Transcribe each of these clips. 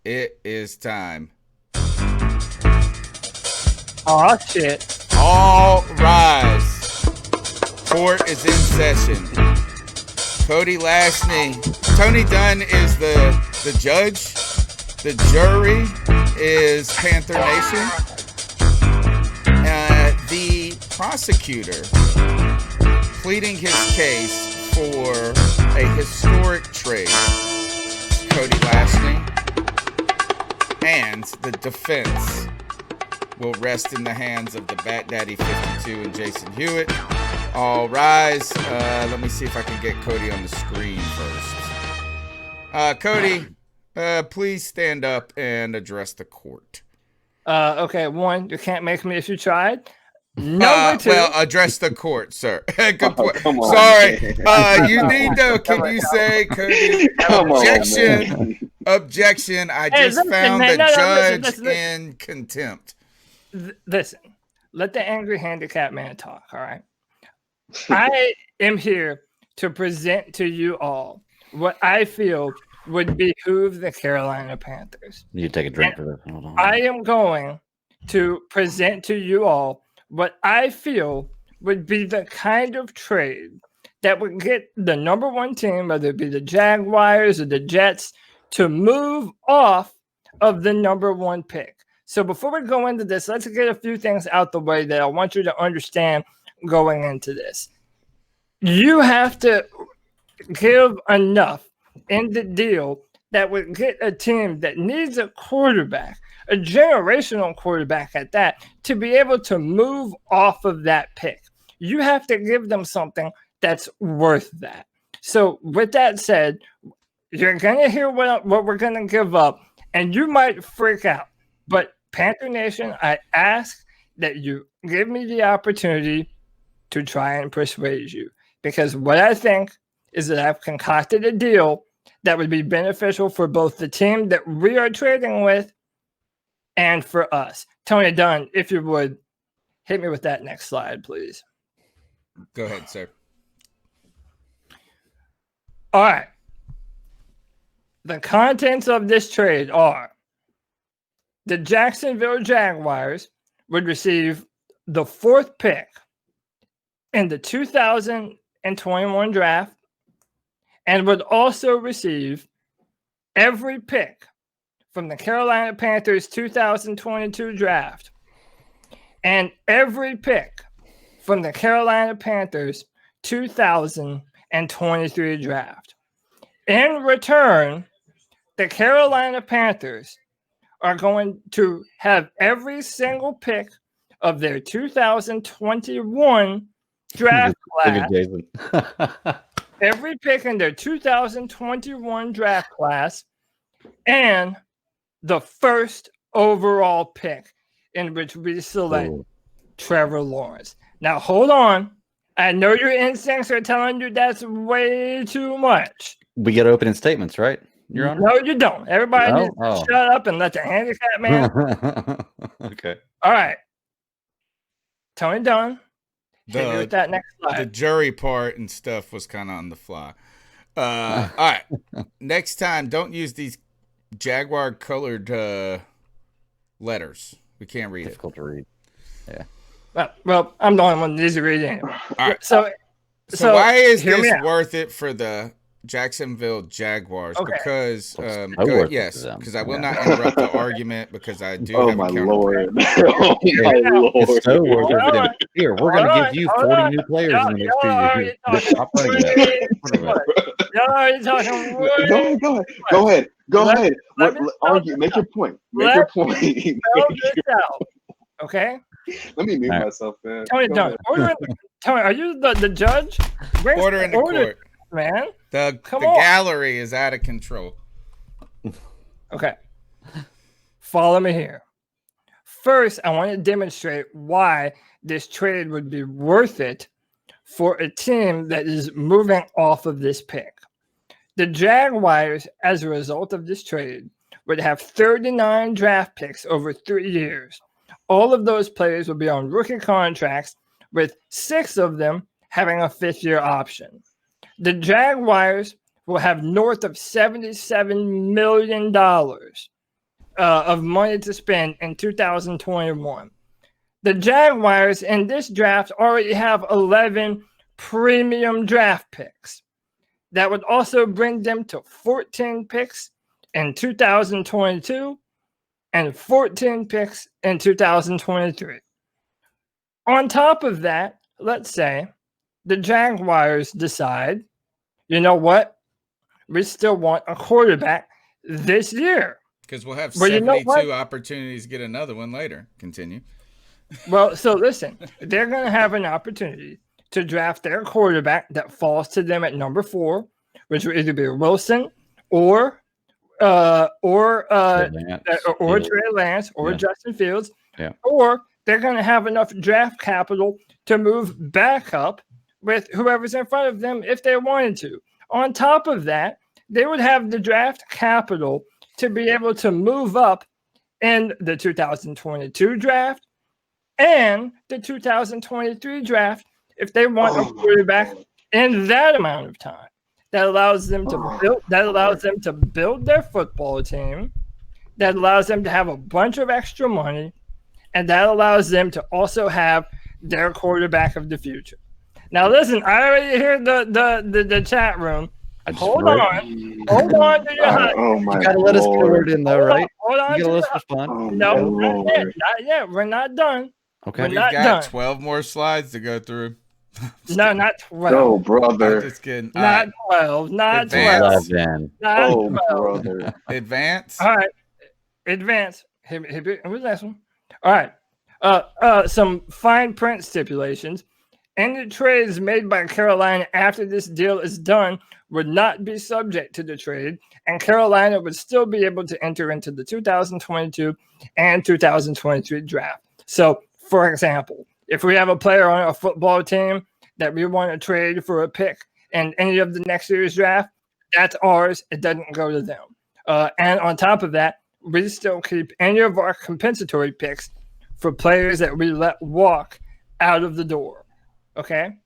It is time. Oh, shit. All rise. Court is in session. Cody Lachney. Tony Dunn is the judge. The jury is Panther Nation. The prosecutor pleading his case for a historic trade, Cody Lachney, and the defense will rest in the hands of the Bat Daddy 52 and Jason Hewitt. All rise. Let me see if I can get Cody on the screen first. Cody, please stand up and address the court. Okay, one, you can't make me if you tried. Number two. Well, address the court, sir. Good point. Come on, sorry. You need to. Can you say, Cody? Objection. Objection. I just found the judge in contempt. Listen, let the angry handicapped man talk. All right. I am here to present to you all what I feel would behoove the Carolina Panthers. You take a drink for this. Hold on. I am going to present to you all what I feel would be the kind of trade that would get the number one team, whether it be the Jaguars or the Jets, to move off of the number one pick. So before we go into this, let's get a few things out the way that I want you to understand going into this. You have to give enough in the deal that would get a team that needs a quarterback, a generational quarterback at that, to be able to move off of that pick. You have to give them something that's worth that. So with that said, you're going to hear what we're going to give up, and you might freak out. But Panther Nation, I ask that you give me the opportunity to try and persuade you. Because what I think is that I've concocted a deal that would be beneficial for both the team that we are trading with and for us. Tony Dunn, if you would, hit me with that next slide, please. Go ahead, sir. All right. The contents of this trade are the Jacksonville Jaguars would receive the fourth pick in the 2021 draft and would also receive every pick from the Carolina Panthers 2022 draft and every pick from the Carolina Panthers 2023 draft. In return, the Carolina Panthers are going to have every single pick of their 2021 draft class. Every pick in their 2021 draft class and the first overall pick in which we select Trevor Lawrence. Now, hold on. I know your instincts are telling you that's way too much. We get opening statements, right? Your Honor? No, you don't. Everybody needs to shut up and let the handicap man. Okay. All right. Tony Dunn. Hit me with that next slide. The jury part and stuff was kind of on the fly. All right. Next time, don't use these Jaguar colored letters. We can't read Difficult to read. Yeah. Well, I'm the only one that needs to read it. All right. So why is this worth it for the Jacksonville Jaguars? Okay. Because yes, because I will not interrupt the argument because I do have my a Lord. It's so worth it. Here, we're going to give you 40 new players in the next 2 years. Stop running that. Go ahead. Argue. Make your point. Okay. Let me mute myself, man. Tony, Tony, are you the judge? Order in the court, man. The gallery is out of control. Okay. Follow me here. First, I want to demonstrate why this trade would be worth it for a team that is moving off of this pick. The Jaguars, as a result of this trade, would have 39 draft picks over 3 years. All of those players will be on rookie contracts, with 6 of them having a 5th-year option. The Jaguars will have north of $77 million of money to spend in 2021. The Jaguars in this draft already have 11 premium draft picks. That would also bring them to 14 picks in 2022 and 14 picks in 2023. On top of that, let's say the Jaguars decide, you know what? We still want a quarterback this year. Because we'll have 72 opportunities to get another one later. Continue. Well, so listen, they're going to have an opportunity to draft their quarterback that falls to them at number 4, which will either be Wilson or Trey Lance or Justin Fields, or they're going to have enough draft capital to move back up with whoever's in front of them if they wanted to. On top of that, they would have the draft capital to be able to move up in the 2022 draft and the 2023 draft if they want a quarterback in that amount of time. That allows them to build their football team, that allows them to have a bunch of extra money, and that allows them to also have their quarterback of the future. Now listen, I already hear the chat room. Hold on to your hot. You gotta let us get it in though, right? Hold on. You gotta let us respond. No, not yet. We're not done. Okay. We've got 12 more slides to go through. No, not 12. No, brother. I'm just kidding. Not 12. Not Advance. 12. Not 12. Brother. Advance. All right. Advance. What's the next one? All right. Some fine print stipulations. Any trades made by Carolina after this deal is done would not be subject to the trade, and Carolina would still be able to enter into the 2022 and 2023 draft. So, for example, if we have a player on a football team that we want to trade for a pick in any of the next year's draft, that's ours. It doesn't go to them. And on top of that, we still keep any of our compensatory picks for players that we let walk out of the door. Okay?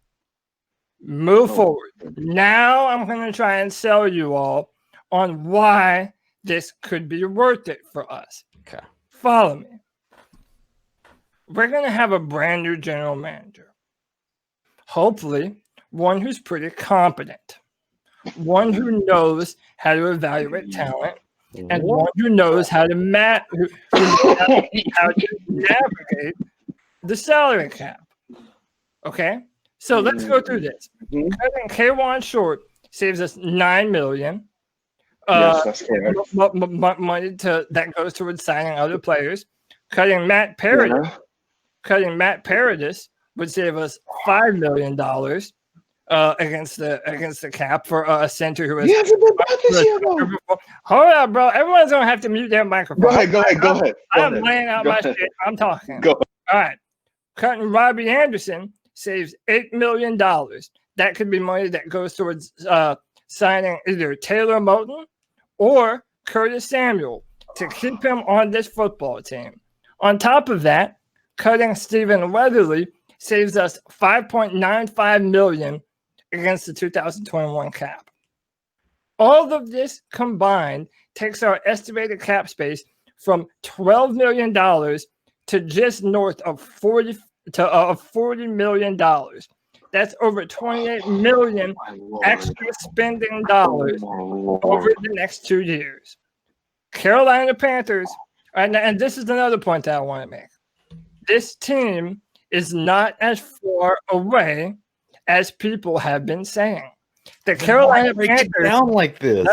Move forward. Now I'm going to try and sell you all on why this could be worth it for us. Okay. Follow me. We're going to have a brand new general manager. Hopefully, one who's pretty competent. One who knows how to evaluate talent. And one who knows how to navigate the salary cap. Okay? So let's go through this. Cutting K1 short saves us $9 million. Yes, that's correct. Money that goes towards signing other players. Cutting Matt Paradis would save us $5 million against the cap for a center who has. You haven't been back this year, though. Hold on, bro. Everyone's gonna have to mute their microphone. Go ahead. I'm laying out my shit. I'm talking. Go. All right. Cutting Robbie Anderson saves $8 million. That could be money that goes towards signing either Taylor Moton or Curtis Samuel to keep him on this football team. On top of that, cutting Stephen Weatherly saves us $5.95 million against the 2021 cap. All of this combined takes our estimated cap space from $12 million to just north of $40 million. That's over $28 million extra spending dollars over the next 2 years. Carolina Panthers, and this is another point that I want to make. This team is not as far away as people have been saying. The Carolina Panthers down like this.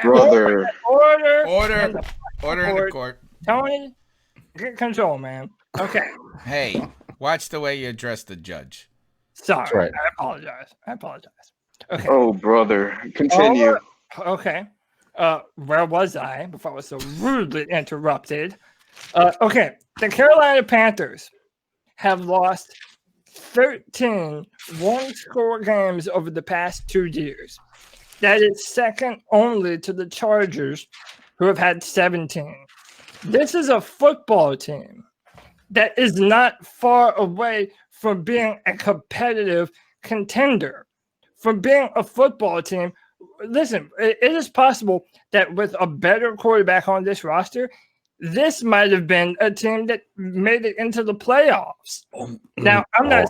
Brother. Order in the court. Tony, get control, man. Okay. Hey, watch the way you address the judge. Sorry. Right. I apologize. Okay. Oh, brother. Continue. Okay. Where was I before I was so rudely interrupted? Okay. The Carolina Panthers have lost 13 one-score games over the past 2 years. That is second only to the Chargers, who have had 17. This is a football team that is not far away from being a competitive contender, from being a football team listen, it is possible that with a better quarterback on this roster, this might have been a team that made it into the playoffs. Now, I'm not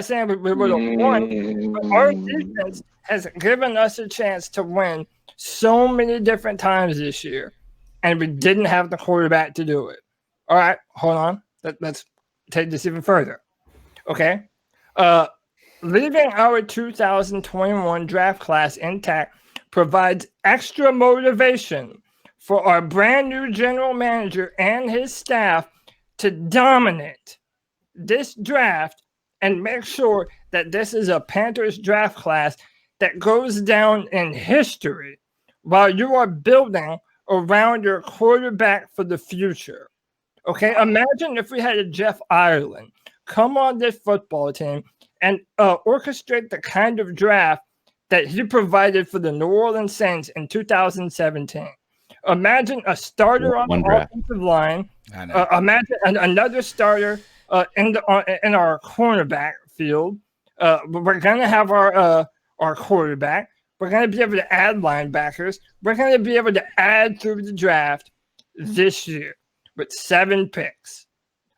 saying we would have won, but our defense has given us a chance to win so many different times this year, and we didn't have the quarterback to do it. All right, hold on. Let's take this even further. Okay. Leaving our 2021 draft class intact provides extra motivation for our brand new general manager and his staff to dominate this draft and make sure that this is a Panthers draft class that goes down in history while you are building around your quarterback for the future. Okay, imagine if we had a Jeff Ireland come on this football team and orchestrate the kind of draft that he provided for the New Orleans Saints in 2017. Imagine a starter on the offensive line. Imagine another starter in our cornerback field. We're going to have our quarterback. We're going to be able to add linebackers. We're going to be able to add through the draft this year with 7 picks.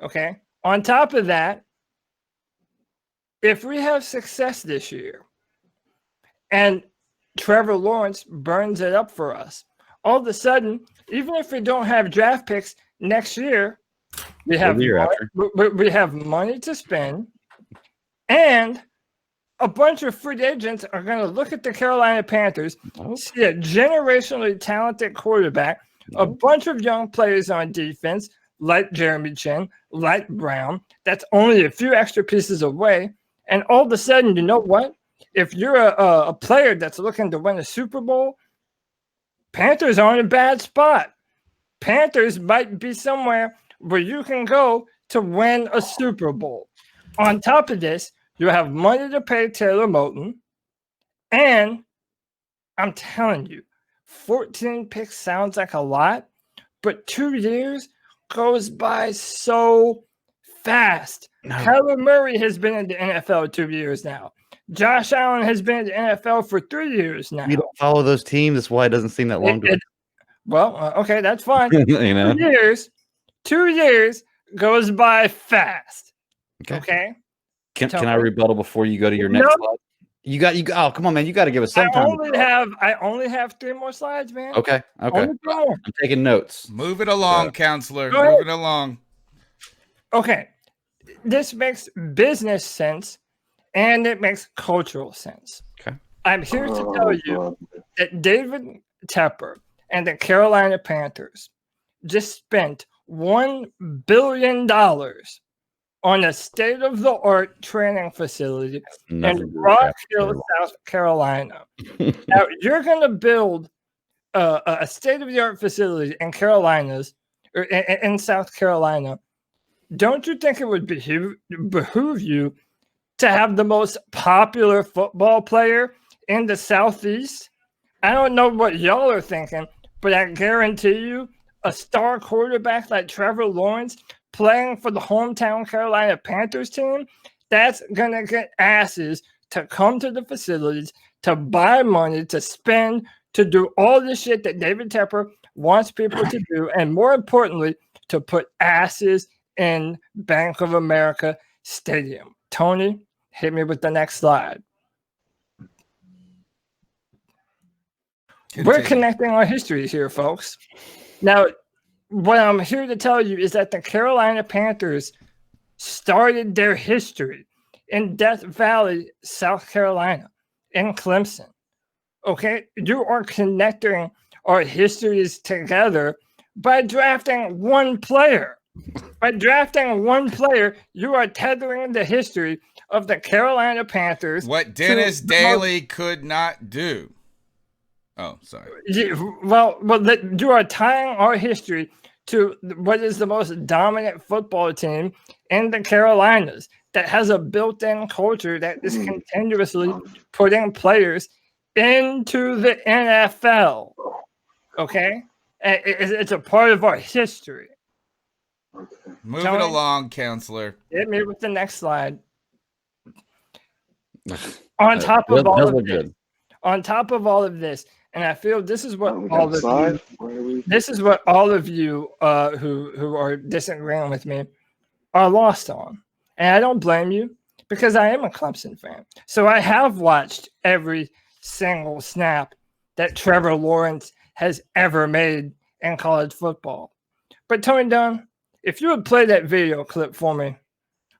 Okay? On top of that, if we have success this year and Trevor Lawrence burns it up for us, all of a sudden, even if we don't have draft picks next year, we have money to spend, and a bunch of free agents are going to look at the Carolina Panthers, see a generationally talented quarterback, a bunch of young players on defense, like Jeremy Chin, like Brown, that's only a few extra pieces away, and all of a sudden, you know what? If you're a player that's looking to win a Super Bowl, Panthers aren't a bad spot. Panthers might be somewhere where you can go to win a Super Bowl. On top of this, you have money to pay Taylor Moton. And I'm telling you, 14 picks sounds like a lot, but 2 years goes by so fast. No. Kyler Murray has been in the NFL 2 years now. Josh Allen has been in the NFL for 3 years now. You don't follow those teams. That's why it doesn't seem that long. Okay, that's fine. You know? 2 years goes by fast. Okay. Can I rebuttal before you go to your next slide? You got. Oh, come on, man! You got to give us some time. I only have 3 more slides, man. Okay. I'm taking notes. Move it along, counselor. Move it along. Okay, this makes business sense. And it makes cultural sense. Okay. I'm here to tell you that David Tepper and the Carolina Panthers just spent $1 billion on a state-of-the-art training facility in Rock Hill, South Carolina. Now, you're going to build a state-of-the-art facility in in South Carolina. Don't you think it would behoove you to have the most popular football player in the Southeast? I don't know what y'all are thinking, but I guarantee you a star quarterback like Trevor Lawrence playing for the hometown Carolina Panthers team, that's going to get asses to come to the facilities, to buy money, to spend, to do all this shit that David Tepper wants people to do, and more importantly, to put asses in Bank of America Stadium. Tony, hit me with the next slide. We're connecting our histories here, folks. Now, what I'm here to tell you is that the Carolina Panthers started their history in Death Valley, South Carolina, in Clemson. Okay? You are connecting our histories together by drafting one player. By drafting one player, you are tethering the history of the Carolina Panthers. What Dennis Daly could not do. Oh, sorry. Well, you are tying our history to what is the most dominant football team in the Carolinas that has a built-in culture that is continuously putting players into the NFL. Okay? It's a part of our history. Move it along, counselor. Hit me with the next slide. On top of all of this, On top of all of this, and I feel this is what We all got of slide. you, Where are we? this is what all of you who are disagreeing with me are lost on. And I don't blame you because I am a Clemson fan. So I have watched every single snap that Trevor Lawrence has ever made in college football. But Tony Dunn, if you would play that video clip for me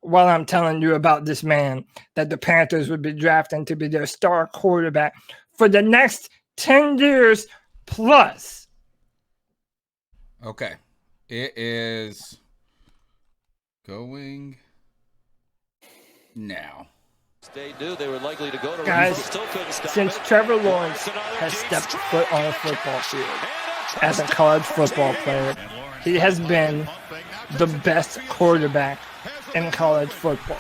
while I'm telling you about this man that the Panthers would be drafting to be their star quarterback for the next 10 years plus. Okay. It is going now. They knew they were likely to go to Guys, since Trevor Lawrence has stepped foot on a football field as a college football player, he has been the best quarterback in college football.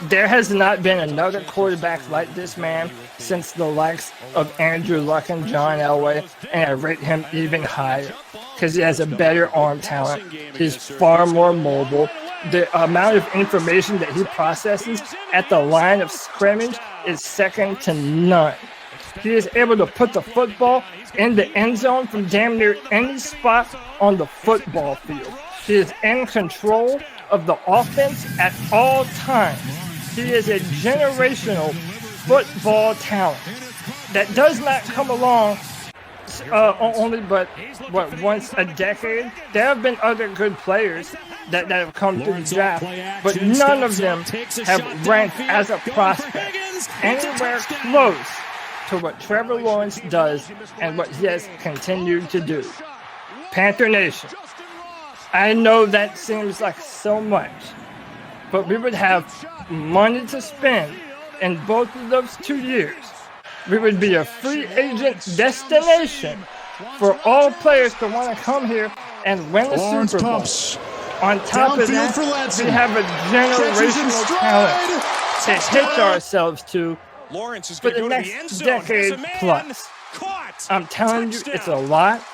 There has not been another quarterback like this man since the likes of Andrew Luck and John Elway, and I rate him even higher because he has a better arm talent. He's far more mobile. The amount of information that he processes at the line of scrimmage is second to none. He is able to put the football in the end zone from damn near any spot on the football field. He is in control of the offense at all times. He is a generational football talent that does not come along only but once a decade. There have been other good players that have come through the draft, but none of them have ranked as a prospect anywhere close to what Trevor Lawrence does and what he has continued to do. Panther Nation, I know that seems like so much, but we would have money to spend in both of those 2 years. We would be a free agent destination for all players to want to come here and win the Super Bowl. On top of that, we have a generational talent to hitch ourselves to for the next decade plus. I'm telling you, it's a lot.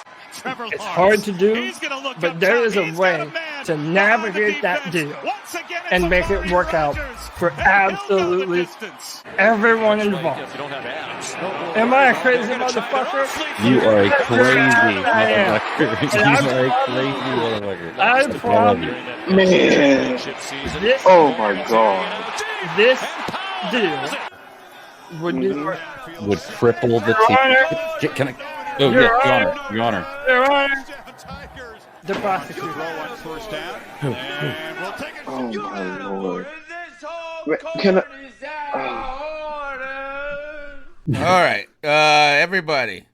It's hard to do, but there is a way to navigate that deal and make it work out for absolutely everyone involved. Am I a crazy motherfucker? You are a crazy I am. motherfucker. You are a crazy motherfucker. I promise. Man. This, Oh my God. this deal would be worth Would cripple the Your Honor. team. Can I? Oh, Your yes, Your Honor. Honor. Your Honor. Your Honor. The prosecutor. Oh my Lord. Wait, can I? All right, everybody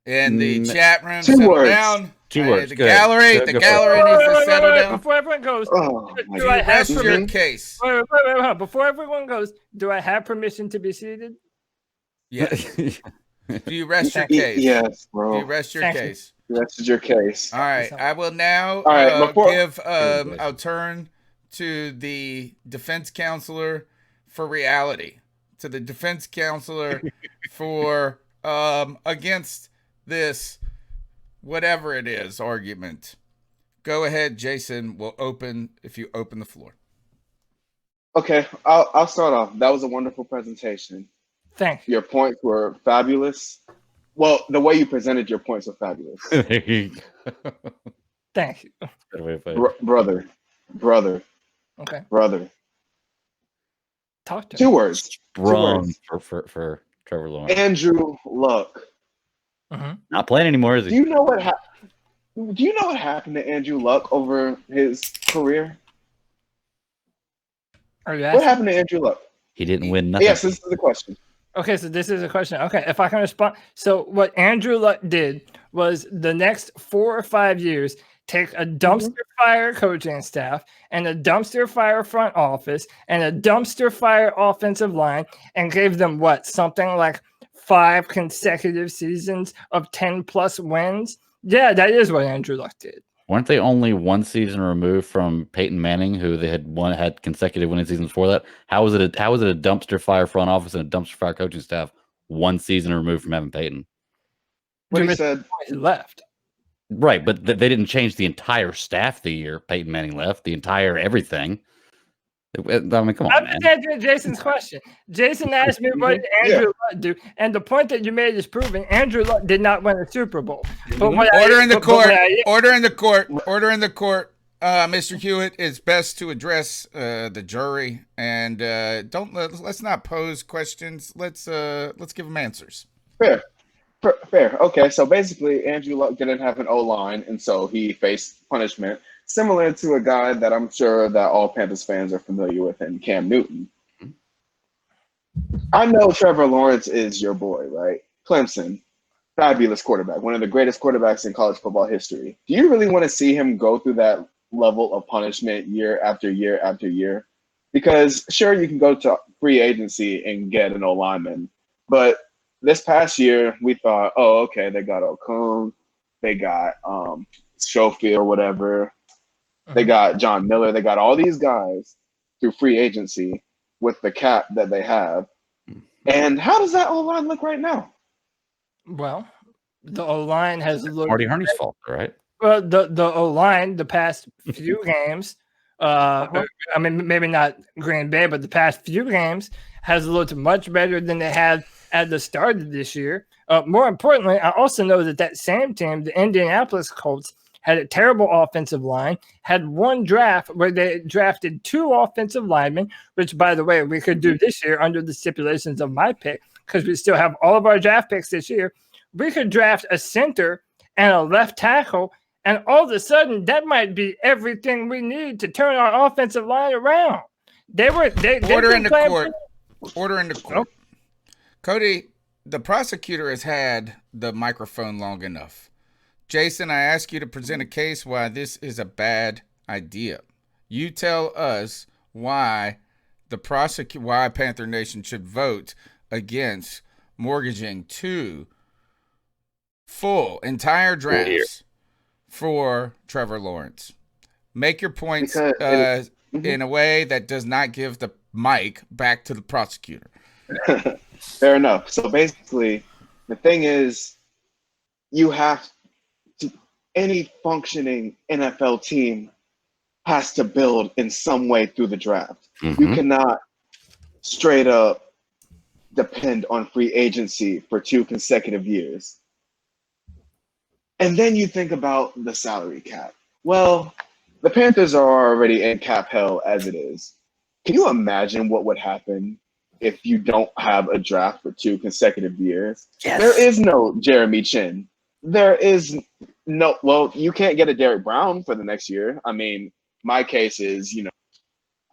in the chat room, Two settle words. down. Two words. The Go ahead. gallery, Go the for it. gallery needs to settle down. Before everyone goes, Oh my do I God. have Rest your permission? case. Wait. Before everyone goes, do I have permission to be seated? Yes. Do you rest your case? Yes, Do bro. you rest your Thank you. case? That's your case. All right. I will now All right, before- give. I'll turn to the defense counselor for reality. To the defense counselor for against this whatever it is argument. Go ahead, Jason. We'll open if you open the floor. Okay, I'll start off. That was a wonderful presentation. Thank you. Your points were fabulous. Well, the way you presented your points were fabulous. There you go. Thank you. Better way to put it. Brother. Okay. Talk to me. Two words. Sprung for Trevor Lawrence. Andrew Luck. Not playing anymore, is Do he? you know what happened to Andrew Luck over his career? Are you What asking? happened to Andrew Luck? He didn't win nothing. Yes, this is the question. Okay, so this is a question. Okay, if I can respond. So what Andrew Luck did was the next 4 or 5 years take a dumpster fire coaching staff and a dumpster fire front office and a dumpster fire offensive line and gave them something like 5 consecutive seasons of 10 plus wins. Yeah, that is what Andrew Luck did. Weren't they only one season removed from Peyton Manning, who they had consecutive winning seasons before that? How was it a dumpster fire front office and a dumpster fire coaching staff one season removed from having Peyton? What he said. He left. Right, but they didn't change the entire staff the year Peyton Manning left, the entire everything. I mean, come on, I'm man. just answering Jason's question. Jason asked me what Andrew Luck do, and the point that you made is proving Andrew Luck did not win a Super Bowl. But Order in the court. Order in the court. Order in the court. Mr. Hewitt, it's best to address the jury and let's not pose questions. Let's give them answers. Fair. Okay, so basically, Andrew Luck didn't have an O-line, and so he faced punishment similar to a guy that I'm sure that all Panthers fans are familiar with, in Cam Newton. I know Trevor Lawrence is your boy, right? Clemson, fabulous quarterback, one of the greatest quarterbacks in college football history. Do you really want to see him go through that level of punishment year after year after year? Because sure, you can go to free agency and get an O-lineman, but this past year we thought, oh, okay, they got Okung, they got Schofield or whatever, they got John Miller, they got all these guys through free agency with the cap that they have. And how does that O-line look right now? Well, the O-line has looked Marty Herney's fault, right? Well, the O-line the past few games, I mean, maybe not Green Bay, but the past few games has looked much better than they had at the start of this year. More importantly, I also know that same team, the Indianapolis Colts, had a terrible offensive line, had one draft where they drafted 2 offensive linemen, which, by the way, we could do this year under the stipulations of my pick because we still have all of our draft picks this year. We could draft a center and a left tackle, and all of a sudden, that might be everything we need to turn our offensive line around. Order in the court. Order in the court. Cody, the prosecutor has had the microphone long enough. Jason, I ask you to present a case why this is a bad idea. You tell us why why Panther Nation should vote against mortgaging 2 full entire drafts for Trevor Lawrence. Make your points in a way that does not give the mic back to the prosecutor. Fair enough. So basically, the thing is, you have to, any functioning NFL team has to build in some way through the draft. Mm-hmm. You cannot straight up depend on free agency for 2 consecutive years. And then you think about the salary cap. Well, the Panthers are already in cap hell as it is. Can you imagine what would happen if you don't have a draft for 2 consecutive years? Yes. There is no Jeremy Chin. There is no, well, you can't get a Derek Brown for the next year. I mean, my case is,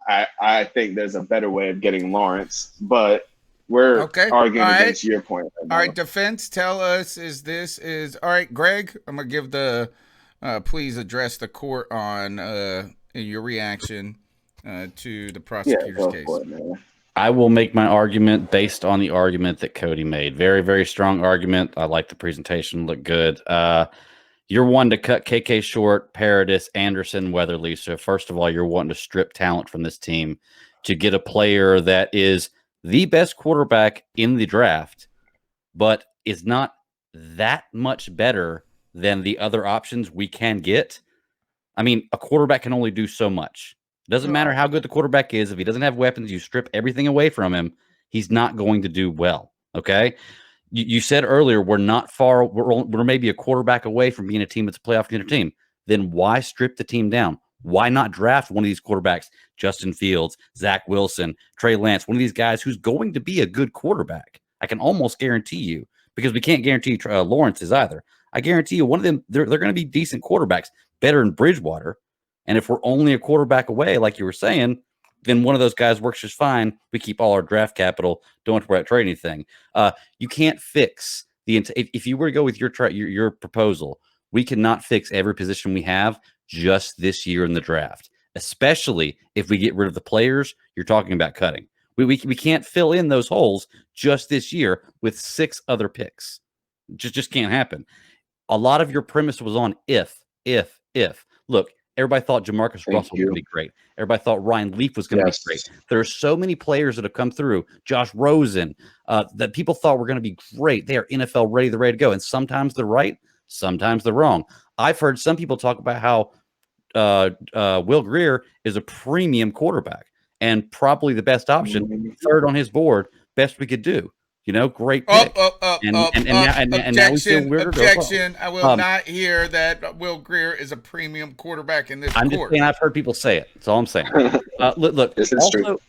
I think there's a better way of getting Lawrence, but we're arguing against your point. Right now. All right, defense, tell us, all right, Greg, I'm going to give the, please address the court on your reaction to the prosecutor's case. I will make my argument based on the argument that Cody made. Very, very strong argument. I like the presentation. Look good. You're one to cut KK short, Paradis, Anderson, Weatherly. So first of all, you're wanting to strip talent from this team to get a player that is the best quarterback in the draft, but is not that much better than the other options we can get. I mean, a quarterback can only do so much. It doesn't matter how good the quarterback is. If he doesn't have weapons, you strip everything away from him, he's not going to do well. Okay? You said earlier we're not far. We're maybe a quarterback away from being a team that's a playoff contender team. Then why strip the team down? Why not draft one of these quarterbacks, Justin Fields, Zach Wilson, Trey Lance, one of these guys who's going to be a good quarterback? I can almost guarantee you, because we can't guarantee Lawrence is either. I guarantee you one of them, they're going to be decent quarterbacks, better than Bridgewater. And if we're only a quarterback away, like you were saying, then one of those guys works just fine. We keep all our draft capital. Don't have to worry about trade anything. You can't fix if you were to go with your proposal, we cannot fix every position we have just this year in the draft, especially if we get rid of the players you're talking about cutting. We can't fill in those holes just this year with 6 other picks. Just can't happen. A lot of your premise was on if. Look, everybody thought Jamarcus Russell was going to be great. Everybody thought Ryan Leaf was going to be great. There are so many players that have come through, Josh Rosen, that people thought were going to be great. They are NFL ready. They're ready to go. And sometimes they're right. Sometimes they're wrong. I've heard some people talk about how Will Grier is a premium quarterback. and probably the best option, third on his board, best we could do. Great pick. Now we feel weird. Objection. I will not hear that Will Grier is a premium quarterback in this I'm court. just saying I've heard people say it. That's all I'm saying. Look.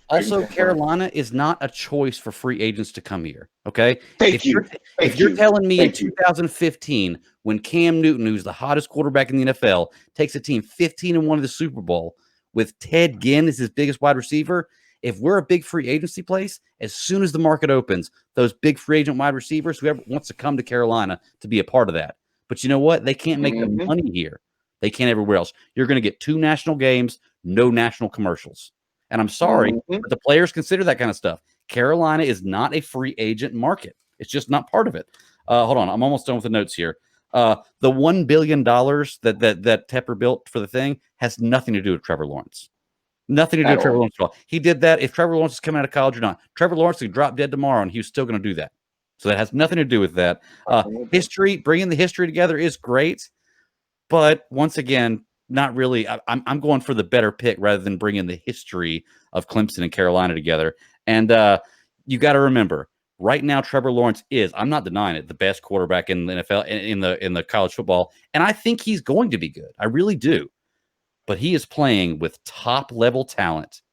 Also, Carolina is not a choice for free agents to come here. Okay. If you're telling me in 2015, when Cam Newton, who's the hottest quarterback in the NFL, takes a team 15-1 to the Super Bowl with Ted Ginn as his biggest wide receiver, if we're a big free agency place, as soon as the market opens, those big free agent wide receivers, whoever wants to come to Carolina to be a part of that. But you know what? They can't make the money here. They can't everywhere else. You're going to get 2 national games, no national commercials. And I'm sorry, but the players consider that kind of stuff. Carolina is not a free agent market. It's just not part of it. Hold on. I'm almost done with the notes here. The $1 billion that Tepper built for the thing has nothing to do with Trevor Lawrence. Nothing to do with Trevor Lawrence at all. He did that if Trevor Lawrence is coming out of college or not. Trevor Lawrence could drop dead tomorrow, and he was still going to do that. So that has nothing to do with that. Bringing the history together is great, but once again, not really. I'm going for the better pick rather than bringing the history of Clemson and Carolina together. And you got to remember, right now, Trevor Lawrence is, I'm not denying it, the best quarterback in the NFL, in the college football, and I think he's going to be good. I really do. But he is playing with top-level talent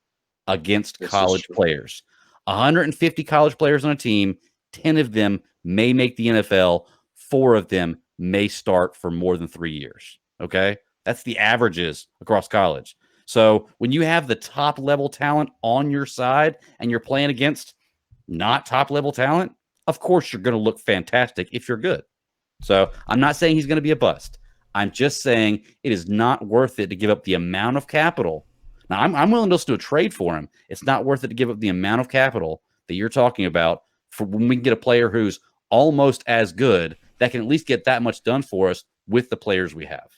against college players. 150 college players on a team, 10 of them may make the NFL, 4 of them may start for more than 3 years. Okay? That's the averages across college. So when you have the top-level talent on your side and you're playing against not top-level talent, of course you're going to look fantastic if you're good. So I'm not saying he's going to be a bust. I'm just saying it is not worth it to give up the amount of capital. Now, I'm willing to listen to a trade for him. It's not worth it to give up the amount of capital that you're talking about for when we can get a player who's almost as good that can at least get that much done for us with the players we have.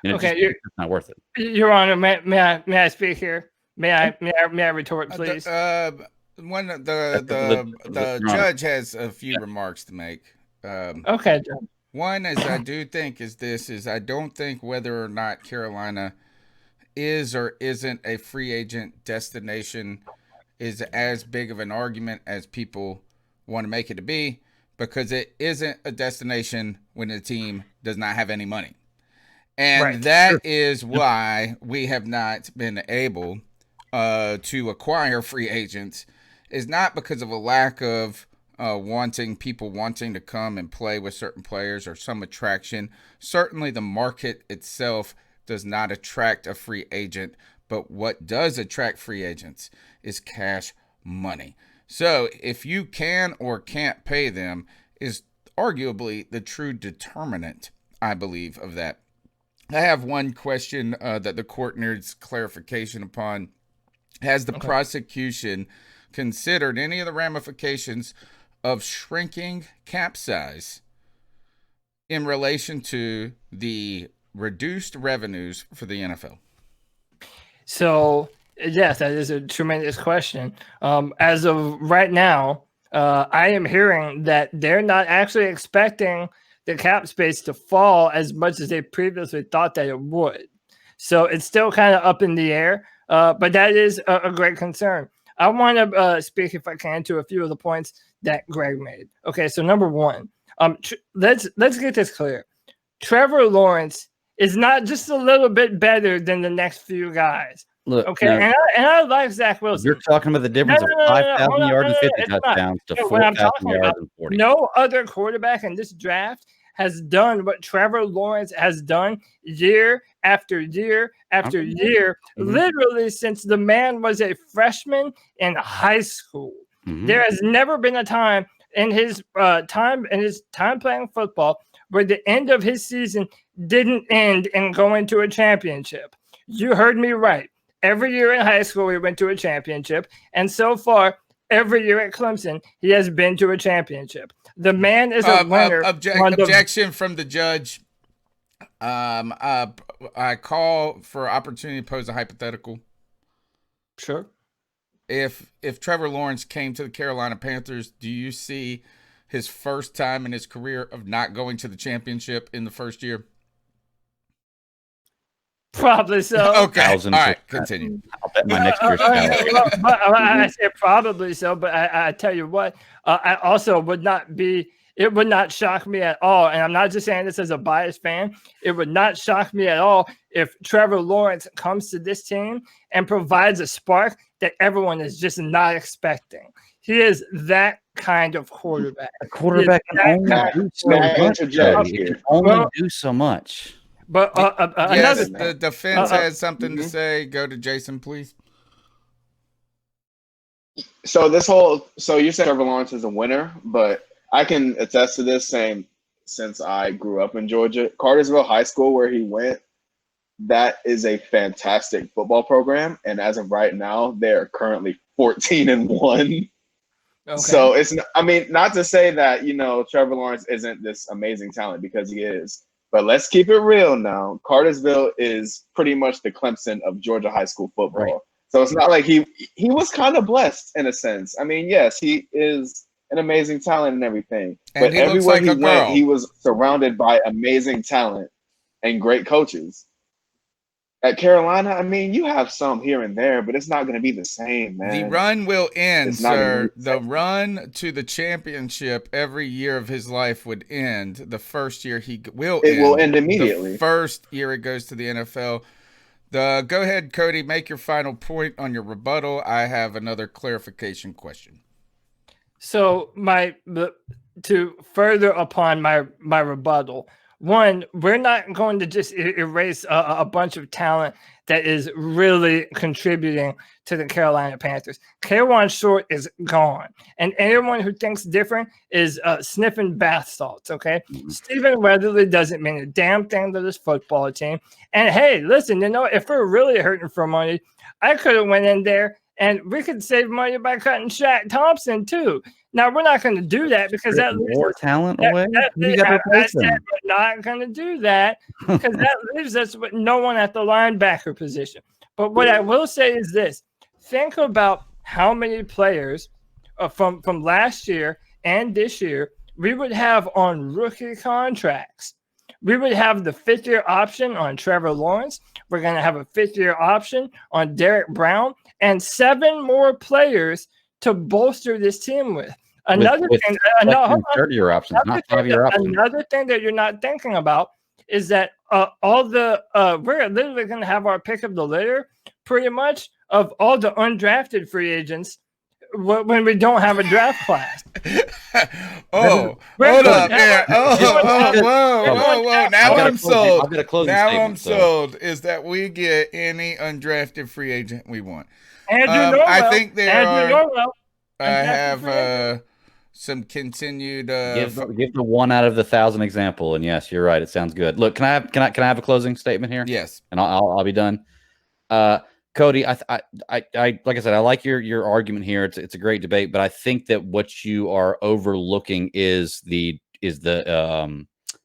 It's not worth it. Your Honor, may I speak here? May I retort, please? The judge has a few remarks to make. Okay, John. One is I don't think whether or not Carolina is or isn't a free agent destination is as big of an argument as people want to make it to be, because it isn't a destination when the team does not have any money. And that is why we have not been able to acquire free agents, is not because of a lack of wanting to come and play with certain players or some attraction. Certainly the market itself does not attract a free agent, but what does attract free agents is cash money. So if you can or can't pay them is arguably the true determinant, I believe, of that. I have one question that the court needs clarification upon. Has the prosecution considered any of the ramifications of shrinking cap size in relation to the reduced revenues for the NFL? So, yes, that is a tremendous question. As of right now, I am hearing that they're not actually expecting the cap space to fall as much as they previously thought that it would. So it's still kind of up in the air, but that is a great concern. I want to speak, if I can, to a few of the points that Greg made. Okay, so number one, let's get this clear. Trevor Lawrence is not just a little bit better than the next few guys. Look, okay, and I like Zach Wilson. You're talking about the difference of 5,000 yards and 50 touchdowns to 4,000 yards and 40. No other quarterback in this draft has done what Trevor Lawrence has done year after year after year, literally since the man was a freshman in high school. There has never been a time in his time playing football where the end of his season didn't end in going to a championship. You heard me right. Every year in high school, he went to a championship, and so far, every year at Clemson, he has been to a championship. The man is a winner. Objection from the judge. I call for opportunity to pose a hypothetical. Sure. If Trevor Lawrence came to the Carolina Panthers, do you see his first time in his career of not going to the championship in the first year? Probably so. Okay. All 1,000%. right. Continue. I'll bet my next year's salary. But I said probably so, but I tell you what, I also would not be. It would not shock me at all, and I'm not just saying this as a biased fan. It would not shock me at all if Trevor Lawrence comes to this team and provides a spark that everyone is just not expecting. He is that kind of quarterback. A quarterback can only do so much. He can only do so much. But Yes, another the defense has something to say. Go to Jason, please. So you said Trevor Lawrence is a winner, but I can attest to this saying since I grew up in Georgia, Cartersville High School, where he went, that is a fantastic football program. And as of right now, they're currently 14-1. Okay. So it's, I mean, not to say that, Trevor Lawrence isn't this amazing talent, because he is, but let's keep it real now. Cartersville is pretty much the Clemson of Georgia high school football. Right. So it's not like he was kind of blessed in a sense. I mean, yes, he is an amazing talent and everything, and but he everywhere looks like he went, he was surrounded by amazing talent and great coaches. At Carolina, I mean, you have some here and there, but it's not going to be the same, man. The run will end, sir. The run to the championship every year of his life would end. The first year it will end immediately. The first year it goes to the NFL. Go ahead, Cody. Make your final point on your rebuttal. I have another clarification question. So to further upon my rebuttal. One, we're not going to just erase a bunch of talent that is really contributing to the Carolina Panthers. Kawann Short is gone. And anyone who thinks different is sniffing bath salts, okay? Stephen Weatherly doesn't mean a damn thing to this football team. And, hey, listen, if we're really hurting for money, I could have went in there and we could save money by cutting Shaq Thompson, too. Now, we're not going to do that because that leaves more talent away. I said we're not going to do that because that leaves us with no one at the linebacker position. But what I will say is this. Think about how many players from last year and this year we would have on rookie contracts. We would have the fifth-year option on Trevor Lawrence. We're going to have a fifth-year option on Derek Brown and 7 more players to bolster this team with. Another thing, third-year options, not 5-year options. Another thing that you're not thinking about is that we're literally going to have our pick of the litter, pretty much, of all the undrafted free agents when we don't have a draft class. Hold up, man! Whoa! Now I'm sold. I'm sold. Is that we get any undrafted free agent we want? Andrew Norwell. I think there Norwell. I have some continued. Give the 1 out of the 1,000 example, and yes, you're right. It sounds good. Look, can I have a closing statement here? Yes, and I'll be done. Cody, I like I said, I like your argument here. It's a great debate, but I think that what you are overlooking is the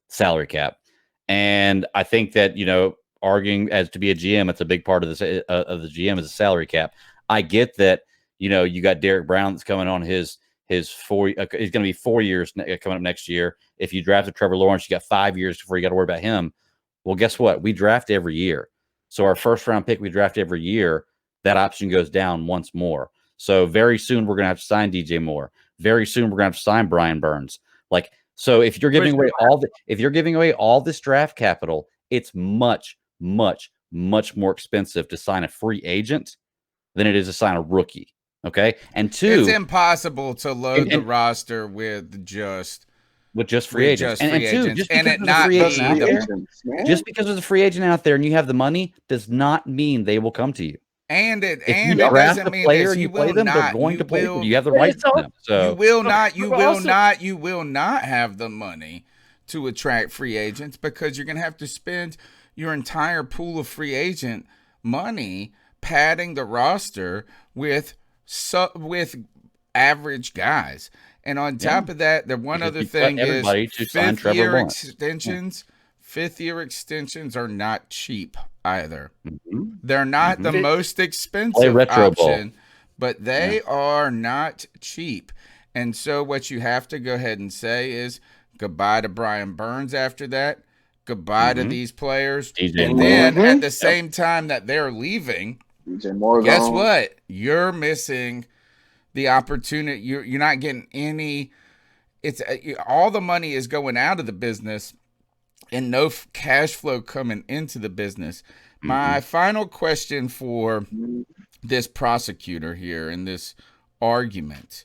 salary cap, and I think that arguing as to be a GM, it's a big part of this of the GM is a salary cap. I get that. You got Derek Brown that's coming on his 4. He's going to be 4 years coming up next year. If you drafted Trevor Lawrence, you got 5 years before you got to worry about him. Well, guess what? We draft every year. So our first round pick we draft every year. That option goes down once more. So very soon we're going to have to sign DJ Moore. Very soon we're going to have to sign Brian Burns. So if you're giving away all this draft capital, it's much, much, much more expensive to sign a free agent than it is to sign a rookie. Okay, and 2, it's impossible to load the roster with just free agents. And 2, just because there's a free agent out there and you have the money does not mean they will come to you. And it doesn't mean that you play them, they're going to play them. You have the right to them. So you will not have the money to attract free agents because you're going to have to spend your entire pool of free agent money padding the roster with average guys. And on top of that, the one other thing is fifth-year extensions. Fifth-year extensions are not cheap either. Mm-hmm. They're not the most expensive option, but they are not cheap. And so what you have to go ahead and say is goodbye to Brian Burns after that. goodbye to these players. DJ And then at the same time that they're leaving, DJ Moore guess gone. what? You're missing the opportunity. You're not getting any. It's all the money is going out of the business and no cash flow coming into the business. My final question for this prosecutor here in this argument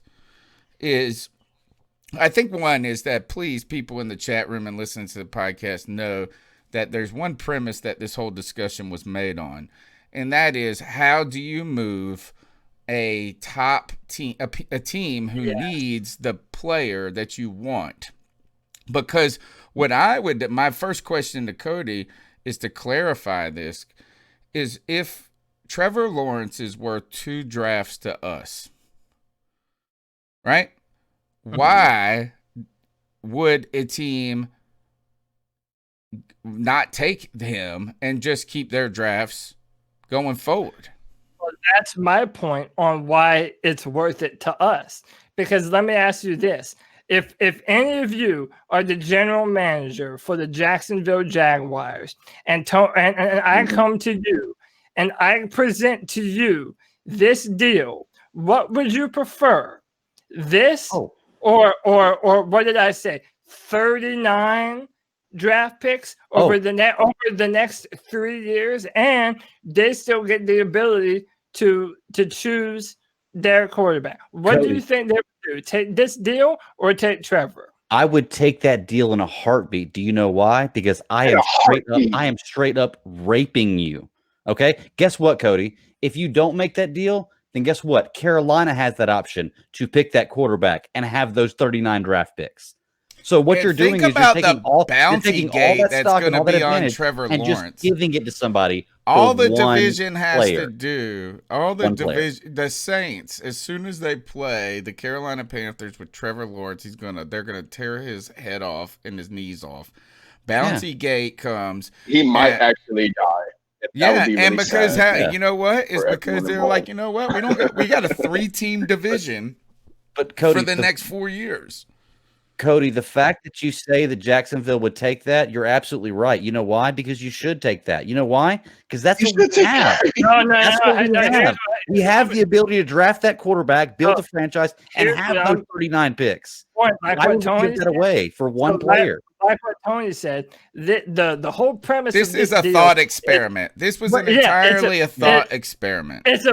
is, I think one is that please, people in the chat room and listening to the podcast know that there's one premise that this whole discussion was made on, and that is, how do you move a top team, a team who needs the player that you want? Because my first question to Cody is to clarify this, is if Trevor Lawrence is worth 2 drafts to us, right? Why would a team not take him and just keep their drafts going forward? Well, that's my point on why it's worth it to us. Because let me ask you this. If any of you are the general manager for the Jacksonville Jaguars and I come to you and I present to you this deal, what would you prefer? This or what did I say? 39 draft picks over the next 3 years, and they still get the ability to choose their quarterback. What do you think they would do? Take this deal or take Trevor? I would take that deal in a heartbeat. Do you know why? Because I am straight up raping you. Okay? Guess what, Cody? If you don't make that deal, then guess what? Carolina has that option to pick that quarterback and have those 39 draft picks. So what you're doing is you're taking all that stock and all that advantage Trevor and Lawrence, just giving it to somebody. All the division has to do, the Saints, as soon as they play the Carolina Panthers with Trevor Lawrence, they're gonna tear his head off and his knees off. Bouncy Gate comes. He might actually die. And because you know what? It's because they're like, you know what? We got a 3-team division, but Cody, for the next 4 years. Cody, the fact that you say that Jacksonville would take that, you're absolutely right. You know why? Because you should take that. You know why? Because that's what we have. We have the ability to draft that quarterback, build a franchise, and have those 39 picks. I would give that away for one player. Like what Tony said, the whole premise. This is a thought experiment. This was entirely a thought experiment. It's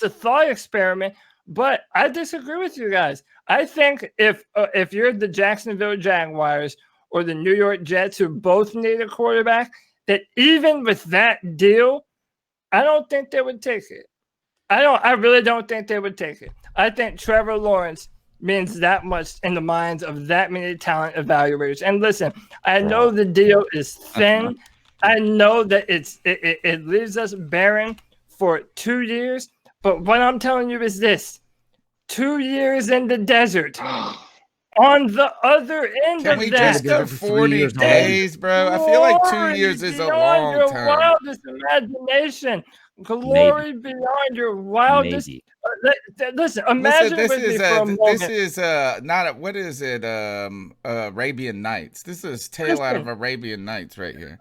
a thought experiment. But I disagree with you guys. I think if you're the Jacksonville Jaguars or the New York Jets, who both need a quarterback, that even with that deal, I don't think they would take it. I really don't think they would take it. I think Trevor Lawrence means that much in the minds of that many talent evaluators. And listen, I know the deal is thin. I know that it leaves us barren for 2 years. But what I'm telling you is this: 2 years in the desert. On the other end Can of we that, just go 40 days, bro? I feel like 2 years is a long your time. Wildest imagination. Glory beyond your wildest. Listen, imagine this with me is for a moment. this is not a, what is it? Arabian Nights. This is tale out of Arabian Nights right here.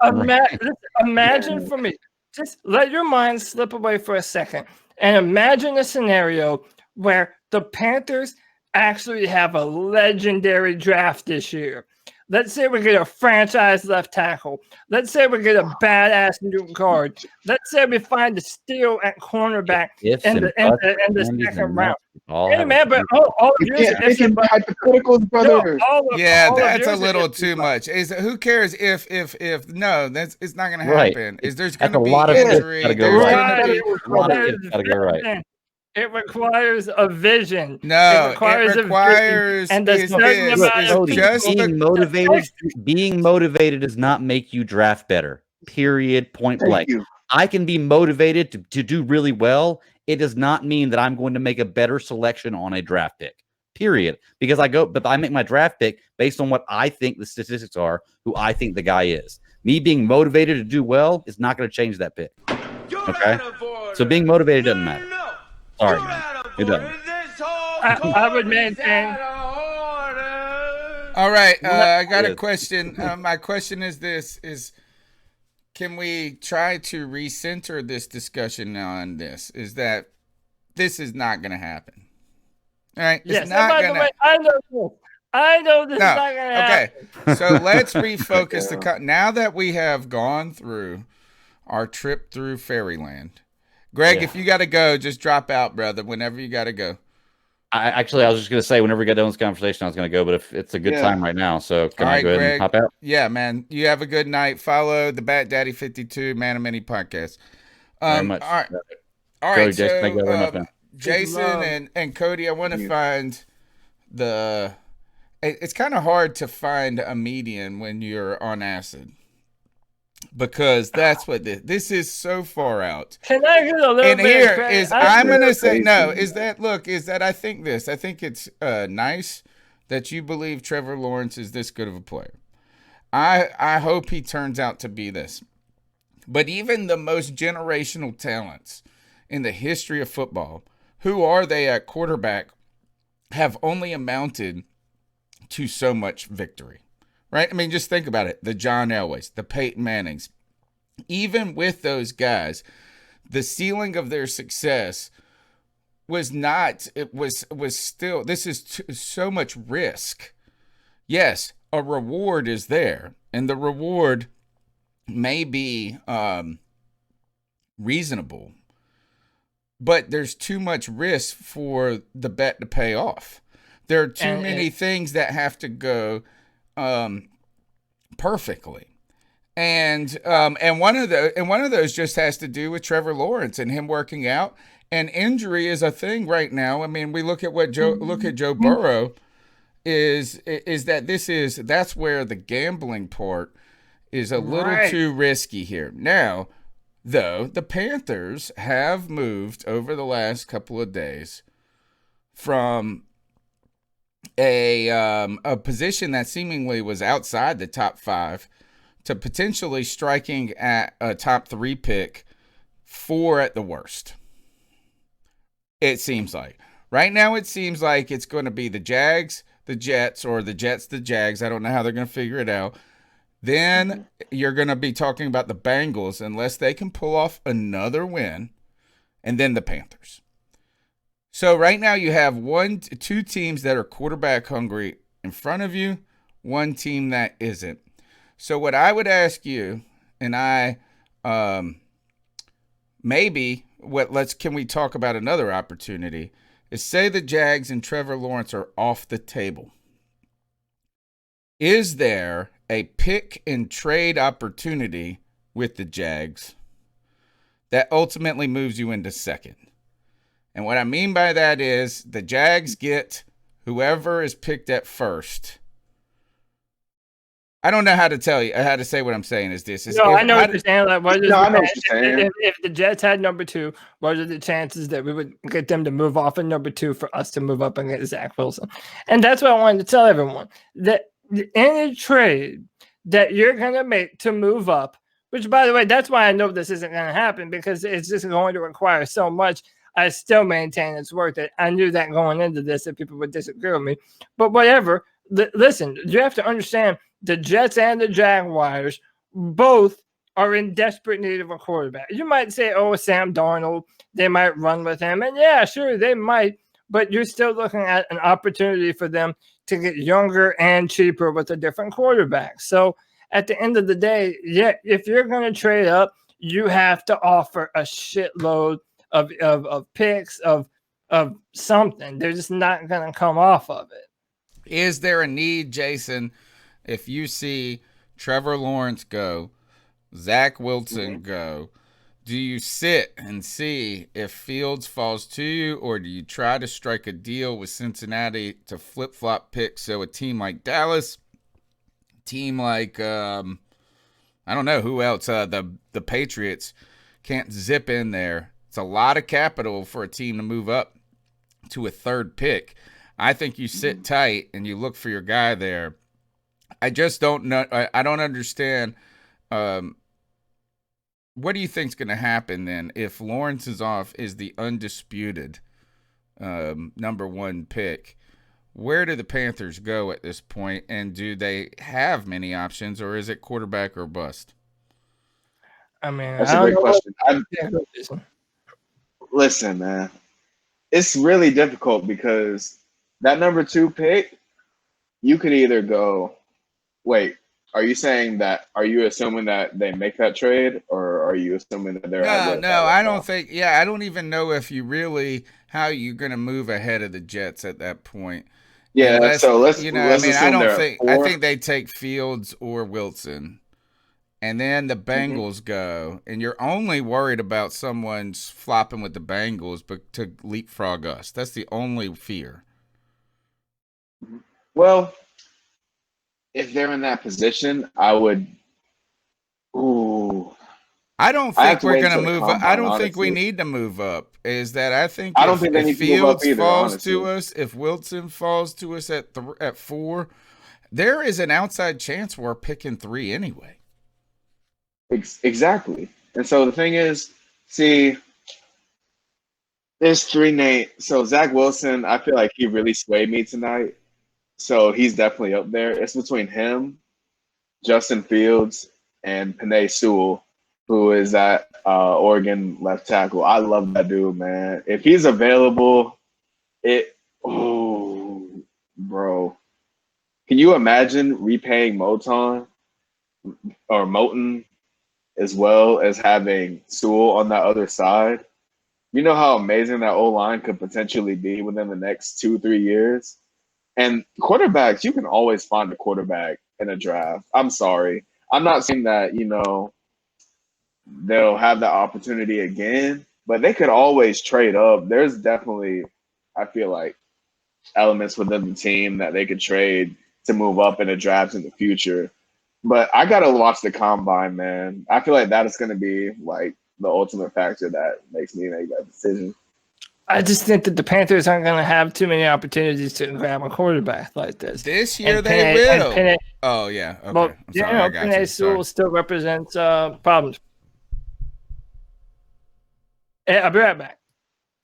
Imagine for me. Just let your mind slip away for a second and imagine a scenario where the Panthers actually have a legendary draft this year. Let's say we get a franchise left tackle. Let's say we get a badass new guard. Let's say we find a steal at cornerback in the second round. Hey, man, but all hypotheticals, brother. That's a little too much. Who cares if it's not going to happen? Is there's going to be injury? It requires a vision. No, it requires and being motivated does not make you draft better. Period. Point blank. I can be motivated to do really well. It does not mean that I'm going to make a better selection on a draft pick. Period. Because I make my draft pick based on what I think the statistics are, who I think the guy is. Me being motivated to do well is not going to change that pick. Okay? So being motivated doesn't matter. Sorry, man. It doesn't. I would maintain. All right. I got a Yes. question. My question is this: can we try to recenter this discussion on this? Is that this is not going to happen? All right. It's Yes. And not by going the to. way, I know this is No. not going to Okay. happen. So let's refocus Yeah. now that we have gone through our trip through Fairyland. Greg, Yeah. if you got to go, just drop out, brother. Whenever you got to go. I was just going to say, whenever we get done with this conversation, I was going to go, but if it's a good Yeah. time right now, so can All I right, go ahead Greg. and hop out? Yeah, man. You have a good night. Follow the Bat Daddy 52 Man of Many podcast. Very much. All right. All Cody, right. Jason, thank you very much, So, man. Jason love. and Cody, I want to Yeah. find it's kind of hard to find a median when you're on acid because that's what this is so far out. Can I get a little And bit here of credit? is I'm gonna say no. crazy. Is that I think it's nice that you believe Trevor Lawrence is this good of a player. I hope he turns out to be this. But even the most generational talents in the history of football, who are they at quarterback, have only amounted to so much victory. Right? I mean, just think about it. The John Elways, the Peyton Mannings. Even with those guys, the ceiling of their success was not, it was still, this is so much risk. Yes, a reward is there, and the reward may be reasonable, but there's too much risk for the bet to pay off. There are too many things that have to go perfectly. And one of those just has to do with Trevor Lawrence and him working out. And injury is a thing right now. I mean, we look at what Joe Burrow is that's where the gambling part is a little Right. too risky here. Now, though, the Panthers have moved over the last couple of days from a position that seemingly was outside the top 5 to potentially striking at a top 3 pick, 4 at the worst. It seems like. Right now it seems like it's going to be the Jags, the Jets, or the Jets, the Jags. I don't know how they're going to figure it out. Then you're going to be talking about the Bengals unless they can pull off another win, and then the Panthers. So right now you have 2 teams that are quarterback hungry in front of you, 1 team that isn't. So what I would ask you, and can we talk about another opportunity, is say the Jags and Trevor Lawrence are off the table. Is there a pick and trade opportunity with the Jags that ultimately moves you into second? And what I mean by that is the Jags get whoever is picked at first. I don't know how to say what I'm saying is this. No, I know what you're saying. Like, I know what you're saying. If the Jets had number 2, what are the chances that we would get them to move off of number 2 for us to move up and get Zach Wilson? And that's what I wanted to tell everyone, that any trade that you're going to make to move up, which, by the way, that's why I know this isn't going to happen, because it's just going to require so much. I still maintain it's worth it. I knew that going into this, that people would disagree with me. But whatever. Listen, you have to understand the Jets and the Jaguars both are in desperate need of a quarterback. You might say, oh, Sam Darnold, they might run with him. And yeah, sure, they might. But you're still looking at an opportunity for them to get younger and cheaper with a different quarterback. So at the end of the day, yeah, if you're going to trade up, you have to offer a shitload of picks, of something. They're just not going to come off of it. Is there a need, Jason, if you see Trevor Lawrence go, Zach Wilson go, do you sit and see if Fields falls to you, or do you try to strike a deal with Cincinnati to flip-flop picks so a team like Dallas, team like, I don't know who else, the Patriots can't zip in there? It's a lot of capital for a team to move up to a 3rd pick. I think you sit tight and you look for your guy there. I just don't know. I don't understand. What do you think's going to happen then if Lawrence is off, is the undisputed number 1 pick? where do the Panthers go at this point, and do they have many options, or is it quarterback or bust? I mean, That's I a don't great know what- question. Yeah, Listen, man, it's really difficult because that number 2 pick, you could either go, wait, are you assuming that they make that trade, or are you assuming that they're at where No, they're at I right don't now? think. Yeah, I don't even know if you really how you're going to move ahead of the Jets at that point. Yeah, Unless so let's I let's mean, I assume don't they're at think. I 4. think they take Fields or Wilson, and then the Mhm. Bengals go, and you're only worried about someone's flopping with the Bengals, but to leapfrog us. That's the only fear. Well, if they're in that position, I would. Ooh, I don't I have think to we're wait going to until the move up. I combine. don't think we Honestly, need to move up. Is that I think I don't think they if need to move up Fields either. falls to Honestly, us, if Wilson falls to us at 4, there is an outside chance we're picking 3 anyway. exactly. And so the thing is, see, there's 3 Nate. So Zach Wilson, I feel like he really swayed me tonight. So he's definitely up there. It's between him, Justin Fields, and Penei Sewell, who is at Oregon left tackle. I love that dude, man. If he's available, bro. Can you imagine repaying Moton as well as having Sewell on that other side? You know how amazing that O-line could potentially be within the next 2-3 years? And quarterbacks, you can always find a quarterback in a draft. I'm sorry. I'm not saying that, they'll have the opportunity again, but they could always trade up. There's definitely, I feel like, elements within the team that they could trade to move up in a draft in the future. But I got to watch the combine, man. I feel like that is going to be like the ultimate factor that makes me make that decision. I just think that the Panthers aren't going to have too many opportunities to grab a quarterback like this. This year And they will. Penei, Oh yeah. Okay. well, I'm sorry. I got Penei you. Sorry. Sewell still represents problems. I'll be right back.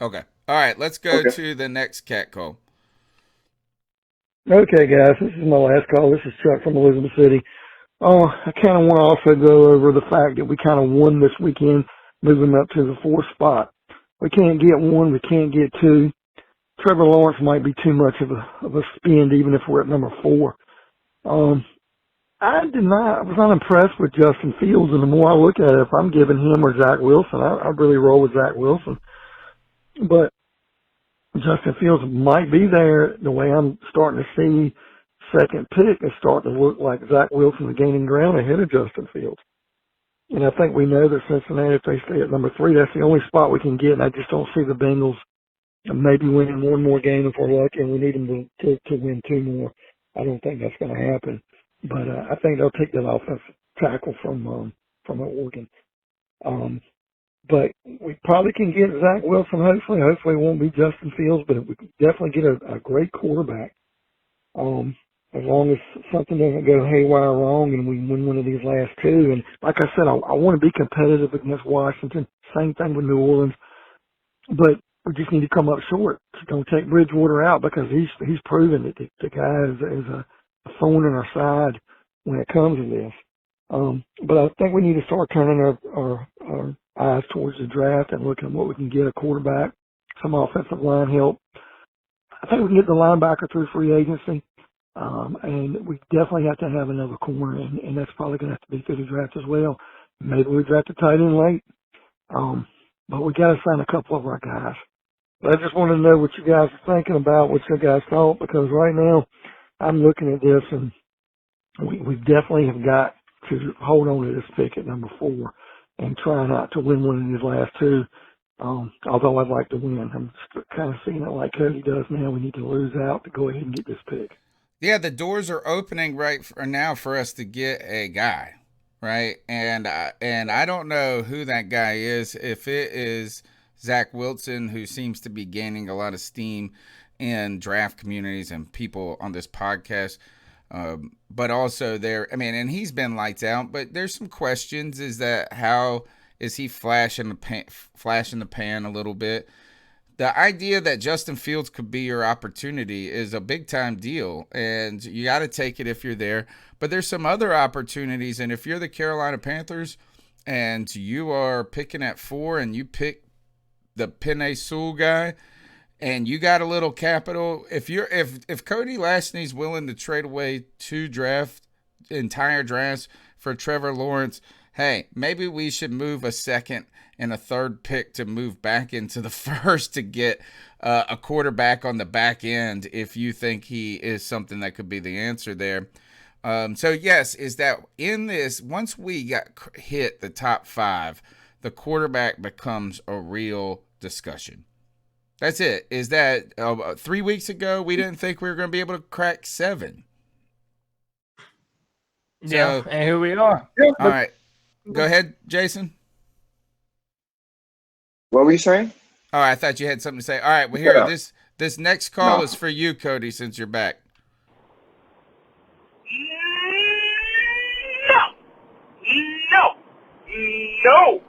Okay. All right. Let's go Okay. to the next cat call. Okay, guys, this is my last call. This is Chuck from Elizabeth City. Oh, I kind of want to also go over the fact that we kind of won this weekend, moving up to the 4th spot. We can't get 1, we can't get 2. Trevor Lawrence might be too much of a spend, even if we're at number 4. I was not impressed with Justin Fields, and the more I look at it, if I'm giving him or Zach Wilson, I really roll with Zach Wilson. But Justin Fields might be there. The way I'm starting to see second pick is starting to look like Zach Wilson's gaining ground ahead of Justin Fields. And I think we know that Cincinnati, if they stay at number 3, that's the only spot we can get. And I just don't see the Bengals maybe winning 1 more game if we're lucky, and we need them to win 2 more. I don't think that's going to happen. But I think they'll take that offensive tackle from Oregon. But we probably can get Zach Wilson, hopefully. Hopefully it won't be Justin Fields, but we can definitely get a great quarterback. As long as something doesn't go haywire wrong and we win one of these last 2. And like I said, I want to be competitive against Washington. Same thing with New Orleans. But we just need to come up short. Just don't take Bridgewater out, because he's proven that the guy is a thorn in our side when it comes to this. But I think we need to start turning our eyes towards the draft and looking at what we can get: a quarterback, some offensive line help. I think we can get the linebacker through free agency. And we definitely have to have another corner, and that's probably going to have to be through the draft as well. Maybe we draft a tight end late. But we got to sign a couple of our guys. But I just want to know what you guys are thinking about, what you guys thought, because right now I'm looking at this, and we definitely have got to hold on to this pick at number 4 and try not to win one of these last 2. Although I'd like to win. I'm kind of seeing it like Cody does now. We need to lose out to go ahead and get this pick. Yeah, the doors are opening right now for us to get a guy, right? And I don't know who that guy is. If it is Zach Wilson, who seems to be gaining a lot of steam in draft communities and people on this podcast, but also and he's been lights out. But there's some questions. Is that how is he flash in the pan a little bit? the idea that Justin Fields could be your opportunity is a big time deal, and you got to take it if you're there. But there's some other opportunities, and if you're the Carolina Panthers and you are picking at 4 and you pick the Penei Sewell guy and you got a little capital, if Cody Lachney's willing to trade away 2 entire drafts for Trevor Lawrence, hey, maybe we should move a second and a third pick to move back into the first to get a quarterback on the back end if you think he is something that could be the answer there. So, yes, is that in this, once we hit the top 5, the quarterback becomes a real discussion. That's it. Is that 3 weeks ago, we didn't think we were going to be able to crack 7. Yeah, and here we are. All right. Go ahead, Jason. What were you saying? Oh, I thought you had something to say. All right, well, here, this next call is for you, Cody, since you're back. No,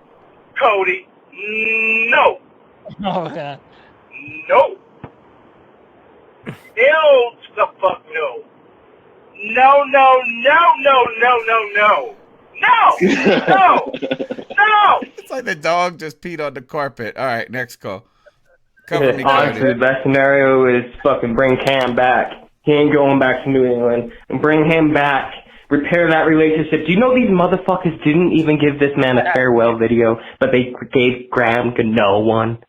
Cody. No. Oh, yeah. No. Hell the fuck no. No. No. It's like the dog just peed on the carpet. All right, next call. Cover me, Honestly, Cody. the best scenario is fucking bring Cam back. He ain't going back to New England. And bring him back. Repair that relationship. Do you know these motherfuckers didn't even give this man a farewell video, but they gave Graham Gano one?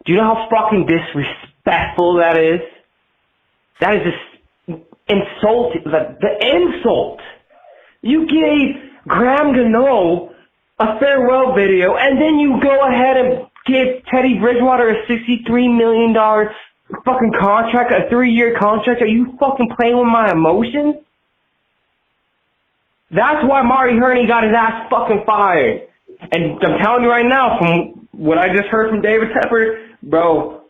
Do you know how fucking disrespectful that is? That is just insulting. The insult. You gave Graham Gano a farewell video, and then you go ahead and give Teddy Bridgewater a $63 million fucking contract, a 3-year contract. Are you fucking playing with my emotions? That's why Marty Herney got his ass fucking fired. And I'm telling you right now, from what I just heard from David Tepper, bro,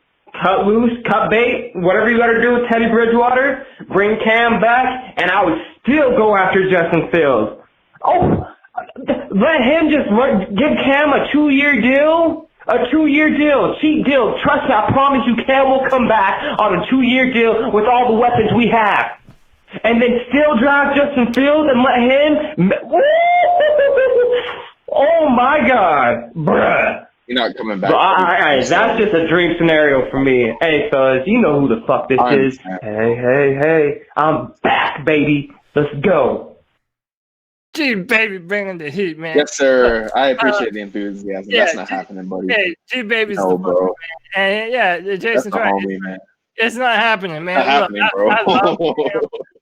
cut loose, cut bait, whatever you got to do with Teddy Bridgewater, bring Cam back, and I would still go after Justin Fields. Oh, let him just give Cam a 2-year deal. A 2-year deal, cheap deal. Trust me, I promise you, Cam will come back on a 2-year deal with all the weapons we have. And then still draft Justin Fields and let him. Oh my God, bruh. You're not coming back. That's just a dream scenario for me. Hey, fellas, you know who the fuck this is. Hey, I'm back, baby. Let's go. G baby bringing the heat, man. Yes, sir. I appreciate the enthusiasm. That's not happening, buddy. Hey, G baby's no, the bro. man. And yeah, Jason's right. Homie, man. It's not happening, man. Not happening, bro.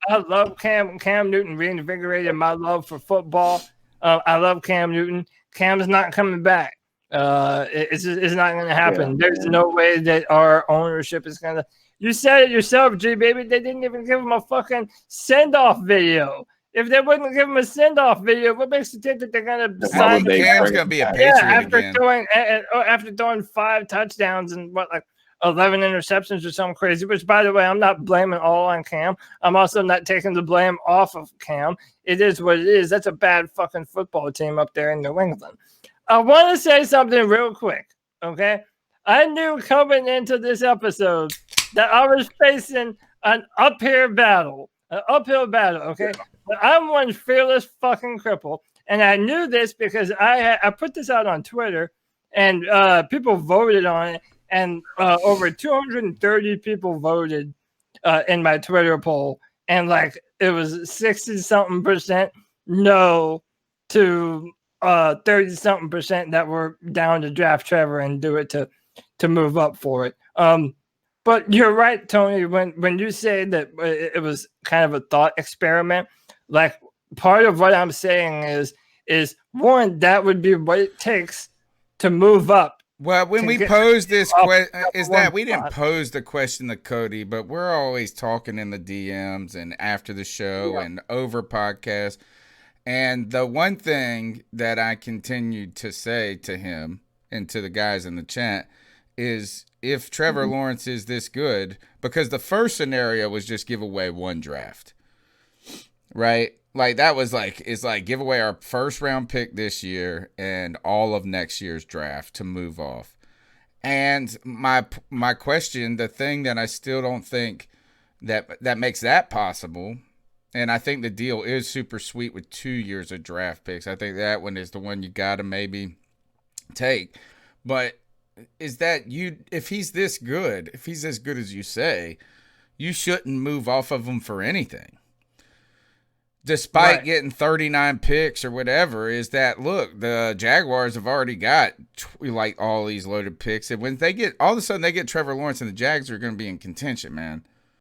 I love Cam Newton reinvigorated my love for football. I love Cam Newton. Cam's not coming back. It's not going to happen. Yeah, There's no way that our ownership is going to. You said it yourself, G baby. They didn't even give him a fucking send-off video. If they wouldn't give him a send-off video, what makes you think that they're going to sign him? Cam's going to be a Patriot again. After throwing 5 touchdowns and 11 interceptions or something crazy, which, by the way, I'm not blaming all on Cam. I'm also not taking the blame off of Cam. It is what it is. That's a bad fucking football team up there in New England. I want to say something real quick, okay? I knew coming into this episode that I was facing an uphill battle, okay? But I'm one fearless fucking cripple, and I knew this because I put this out on Twitter, and people voted on it. And over 230 people voted in my Twitter poll, and it was 60-something% no to 30-something% that were down to draft Trevor and do it to move up for it. But you're right, Tony, when you say that it was kind of a thought experiment. Part of what I'm saying is one, that would be what it takes to move up. Well, when we posed this question, we didn't pose the question to Cody, but we're always talking in the DMs and after the show and over podcasts. And the one thing that I continued to say to him and to the guys in the chat is if Trevor Lawrence is this good, because the first scenario was just give away 1 draft, right? That was give away our first round pick this year and all of next year's draft to move off. And my question, the thing that I still don't think that makes that possible, and I think the deal is super sweet with 2 years of draft picks. I think that one is the one you got to maybe take. But is that if he's this good, if he's as good as you say, you shouldn't move off of him for anything. Despite getting 39 picks or whatever, is that, look, the Jaguars have already got like all these loaded picks. And when they get, all of a sudden they get Trevor Lawrence and the Jags are going to be in contention, man.